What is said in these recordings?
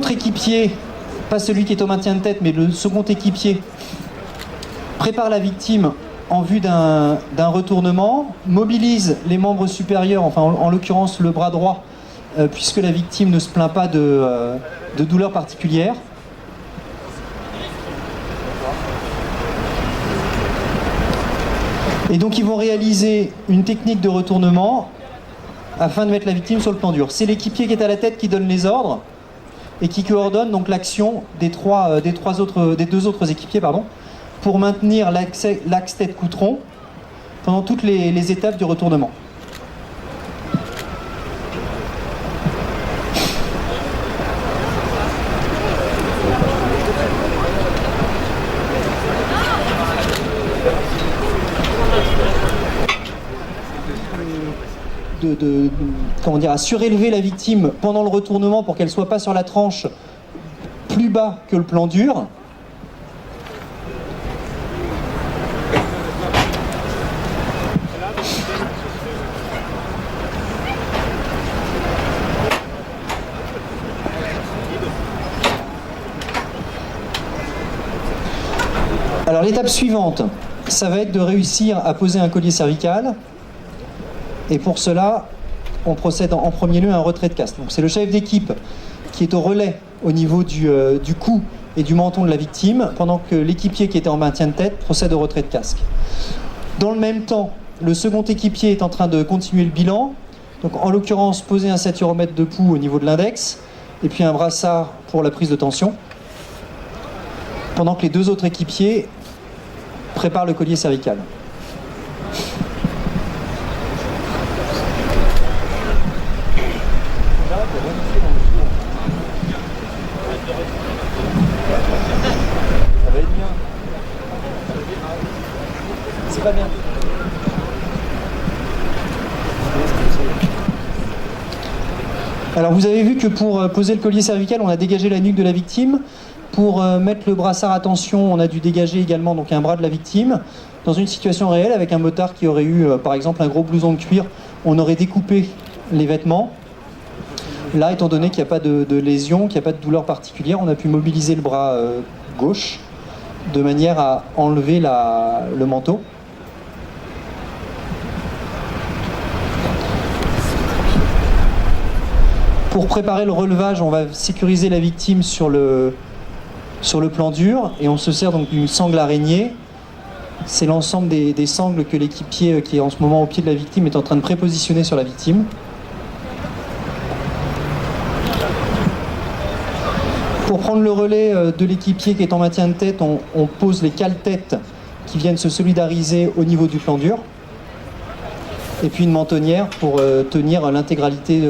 l'autre équipier, pas celui qui est au maintien de tête, mais le second équipier, prépare la victime en vue d'un retournement, mobilise les membres supérieurs, enfin en l'occurrence le bras droit, puisque la victime ne se plaint pas de douleurs particulières. Et donc ils vont réaliser une technique de retournement afin de mettre la victime sur le plan dur. C'est l'équipier qui est à la tête qui donne les ordres et qui coordonne donc l'action des deux autres équipiers, pour maintenir l'axe tête-cou-tronc pendant toutes les étapes du retournement. À surélever la victime pendant le retournement pour qu'elle ne soit pas sur la tranche plus bas que le plan dur. Alors l'étape suivante, ça va être de réussir à poser un collier cervical. Et pour cela, on procède en premier lieu à un retrait de casque. Donc c'est le chef d'équipe qui est au relais au niveau du cou et du menton de la victime, pendant que l'équipier qui était en maintien de tête procède au retrait de casque. Dans le même temps, le second équipier est en train de continuer le bilan. Donc en l'occurrence, poser un saturomètre de pouls au niveau de l'index, et puis un brassard pour la prise de tension, pendant que les deux autres équipiers préparent le collier cervical. Pas bien. Alors vous avez vu que pour poser le collier cervical, on a dégagé la nuque de la victime. Pour mettre le brassard à tension, on a dû dégager également donc un bras de la victime. Dans une situation réelle, avec un motard qui aurait eu par exemple un gros blouson de cuir, on aurait découpé les vêtements. Là, étant donné qu'il n'y a pas de lésion, qu'il n'y a pas de douleur particulière, on a pu mobiliser le bras gauche de manière à enlever le manteau. Pour préparer le relevage, on va sécuriser la victime sur le plan dur et on se sert donc d'une sangle araignée. C'est l'ensemble des sangles que l'équipier qui est en ce moment au pied de la victime est en train de prépositionner sur la victime. Pour prendre le relais de l'équipier qui est en maintien de tête, on pose les cale-têtes qui viennent se solidariser au niveau du plan dur. Et puis une mentonnière pour tenir l'intégralité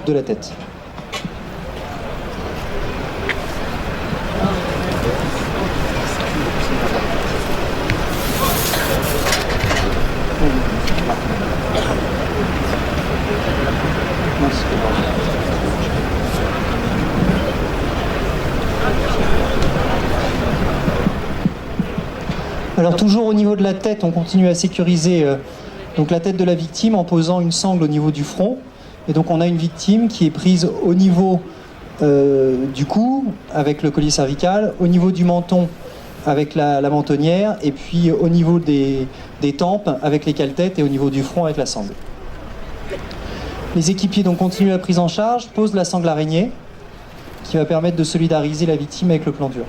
de la tête. Alors toujours au niveau de la tête, on continue à sécuriser donc la tête de la victime en posant une sangle au niveau du front. Et donc on a une victime qui est prise au niveau du cou avec le collier cervical, au niveau du menton avec la mentonnière, et puis au niveau des tempes avec les cale-têtes et au niveau du front avec la sangle. Les équipiers donc continuent la prise en charge, posent la sangle araignée qui va permettre de solidariser la victime avec le plan dur.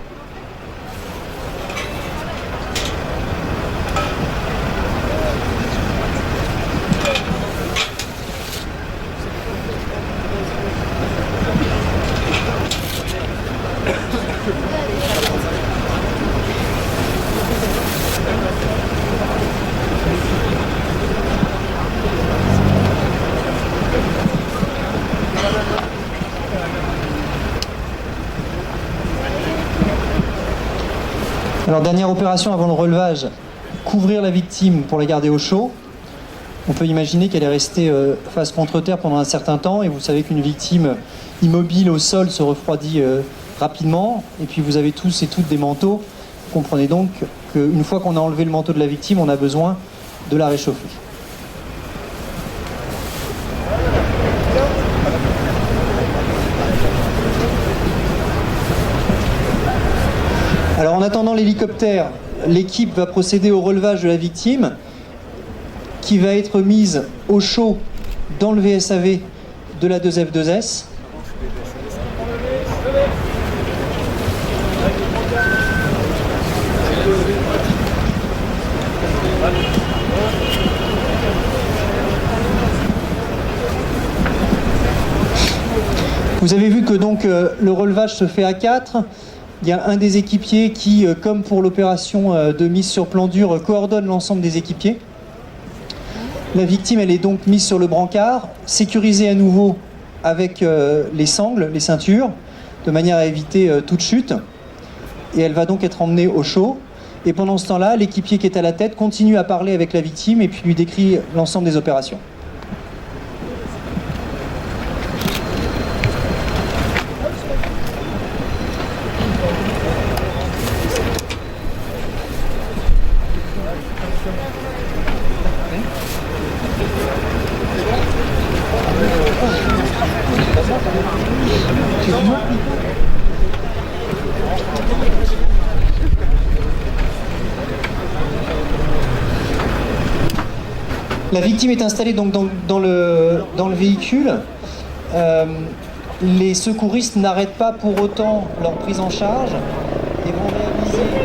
Alors dernière opération avant le relevage, couvrir la victime pour la garder au chaud. On peut imaginer qu'elle est restée face contre terre pendant un certain temps, et vous savez qu'une victime immobile au sol se refroidit rapidement, et puis vous avez tous et toutes des manteaux. Vous comprenez donc qu'une fois qu'on a enlevé le manteau de la victime, on a besoin de la réchauffer. attendant l'hélicoptère, l'équipe va procéder au relevage de la victime qui va être mise au chaud dans le VSAV de la 2F2S. Vous avez vu que donc le relevage se fait à 4. Il y a un des équipiers qui, comme pour l'opération de mise sur plan dur, coordonne l'ensemble des équipiers. La victime, elle est donc mise sur le brancard, sécurisée à nouveau avec les sangles, les ceintures, de manière à éviter toute chute. Et elle va donc être emmenée au chaud. Et pendant ce temps-là, l'équipier qui est à la tête continue à parler avec la victime et puis lui décrit l'ensemble des opérations. La victime est installée donc dans le véhicule. Les secouristes n'arrêtent pas pour autant leur prise en charge et vont réaliser